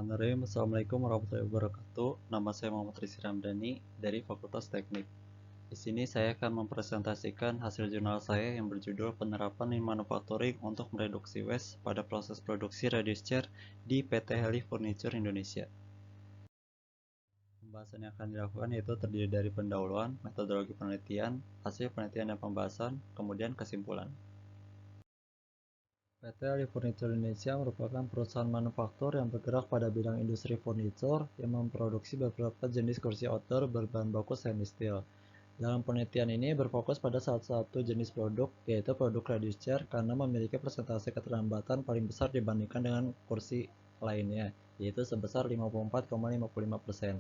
Bismillahirrahmanirrahim. Assalamualaikum warahmatullahi wabarakatuh. Nama saya Muhammad Rizky Ramdhani dari Fakultas Teknik. Di sini saya akan mempresentasikan hasil jurnal saya yang berjudul Penerapan Lean Manufacturing untuk Mereduksi Waste pada Proses Produksi Reduced Chair di PT Heli Furniture Indonesia. Pembahasan yang akan dilakukan yaitu terdiri dari pendahuluan, metodologi penelitian, hasil penelitian dan pembahasan, kemudian kesimpulan. PT Heli Furniture Indonesia merupakan perusahaan manufaktur yang bergerak pada bidang industri furniture yang memproduksi beberapa jenis kursi outdoor berbahan baku stainless steel. Dalam penelitian ini berfokus pada salah satu jenis produk, yaitu produk reduced chair karena memiliki persentase keterlambatan paling besar dibandingkan dengan kursi lainnya, yaitu sebesar 54,55%.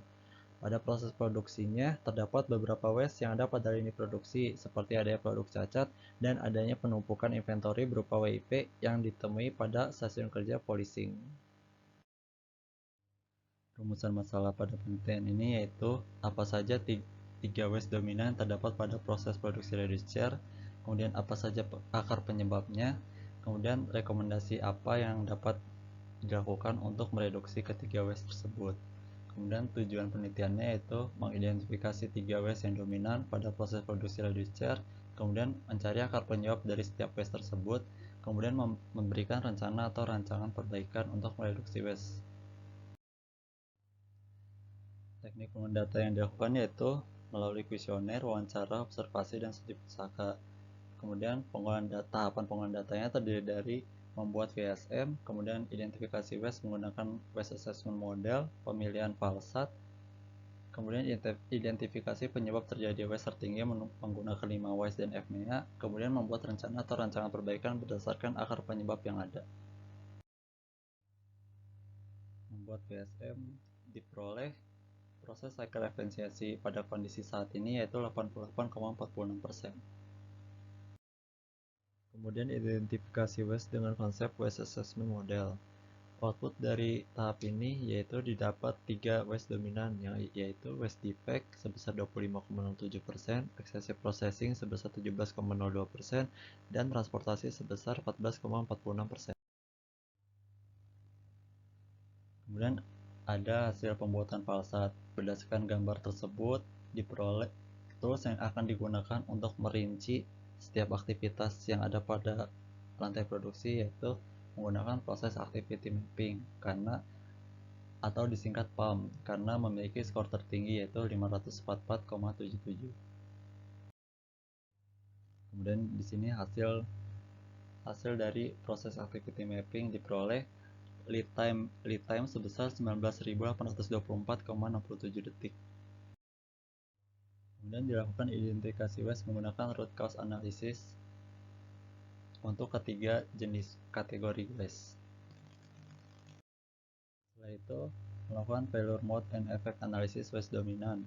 Pada proses produksinya, terdapat beberapa waste yang ada pada lini produksi, seperti adanya produk cacat dan adanya penumpukan inventory berupa WIP yang ditemui pada stasiun kerja polishing. Rumusan masalah pada penelitian ini yaitu apa saja tiga waste dominan yang terdapat pada proses produksi reduced chair, kemudian apa saja akar penyebabnya, kemudian rekomendasi apa yang dapat dilakukan untuk mereduksi ketiga waste tersebut. Kemudian tujuan penelitiannya yaitu mengidentifikasi tiga waste yang dominan pada proses produksi reduced chair, kemudian mencari akar penyebab dari setiap waste tersebut, kemudian memberikan rencana atau rancangan perbaikan untuk mereduksi waste. Teknik pengumpulan data yang dilakukan yaitu melalui kuesioner, wawancara, observasi, dan studi pusaka. Kemudian tahapan pengolahan datanya terdiri dari membuat VSM, kemudian identifikasi waste menggunakan waste assessment model, pemilihan falsat, kemudian identifikasi penyebab terjadi waste tertinggi menggunakan 5 WISE dan FMEA, kemudian membuat rencana atau rancangan perbaikan berdasarkan akar penyebab yang ada. Membuat VSM diperoleh proses cycle efisiensi pada kondisi saat ini yaitu 88,46%. Kemudian identifikasi waste dengan konsep waste assessment model. Output dari tahap ini yaitu didapat 3 waste dominan yaitu waste defect sebesar 25,07%, excessive processing sebesar 17,02%, dan transportasi sebesar 14,46%. Kemudian ada hasil pembuatan falsat. Berdasarkan gambar tersebut diperoleh tools yang akan digunakan untuk merinci setiap aktivitas yang ada pada rantai produksi, yaitu menggunakan proses activity mapping atau disingkat PAM karena memiliki skor tertinggi yaitu 544,77. Kemudian di sini hasil dari proses activity mapping diperoleh lead time sebesar 19.824,67 detik. Kemudian dilakukan identifikasi waste menggunakan root cause analysis untuk ketiga jenis kategori waste. Setelah itu melakukan failure mode and effect analysis waste dominan.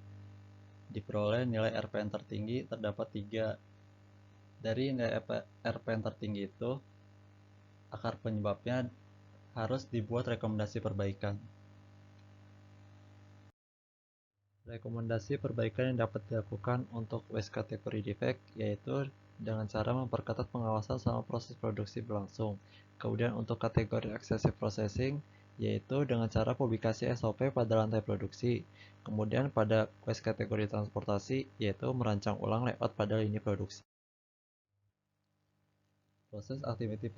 Diperoleh nilai RPN tertinggi terdapat 3. Dari nilai RPN tertinggi itu, akar penyebabnya harus dibuat rekomendasi perbaikan. Rekomendasi perbaikan yang dapat dilakukan untuk waste kategori defect yaitu dengan cara memperketat pengawasan selama proses produksi berlangsung. Kemudian untuk kategori excessive processing yaitu dengan cara publikasi SOP pada lantai produksi. Kemudian pada waste kategori transportasi yaitu merancang ulang layout pada lini produksi. Proses activity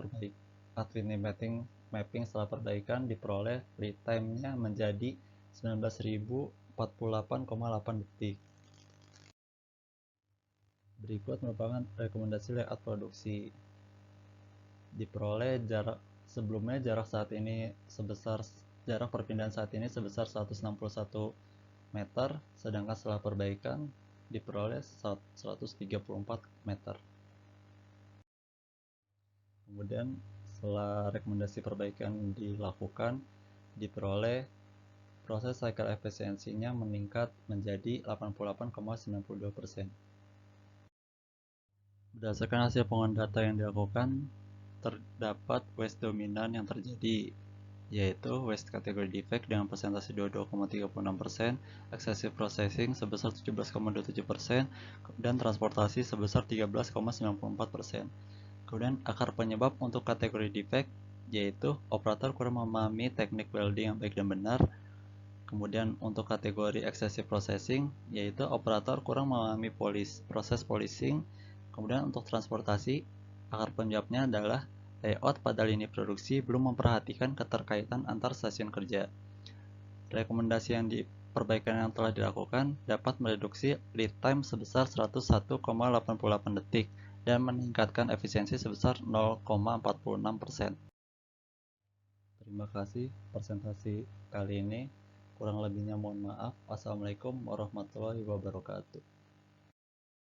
mapping setelah perbaikan diperoleh lead time-nya menjadi 19.048,8 detik. Berikut merupakan rekomendasi layout produksi. Diperoleh jarak perpindahan saat ini sebesar 161 meter, sedangkan setelah perbaikan diperoleh 134 meter. Kemudian setelah rekomendasi perbaikan dilakukan, diperoleh proses cycle efisiensinya meningkat menjadi 88,92%. Berdasarkan hasil pengolahan data yang dilakukan, terdapat waste dominan yang terjadi, yaitu waste kategori defect dengan persentase 22,36%, excessive processing sebesar 17,27%, dan transportasi sebesar 13,94%. Kemudian akar penyebab untuk kategori defect yaitu operator kurang memahami teknik welding yang baik dan benar. Kemudian untuk kategori excessive processing, yaitu operator kurang memahami proses polishing. Kemudian untuk transportasi, akar penyebabnya adalah layout pada lini produksi belum memperhatikan keterkaitan antar stasiun kerja. Rekomendasi yang perbaikan yang telah dilakukan dapat mereduksi lead time sebesar 101,88 detik dan meningkatkan efisiensi sebesar 0,46%. Terima kasih presentasi kali ini. Kurang lebihnya mohon maaf. Wassalamualaikum warahmatullahi wabarakatuh.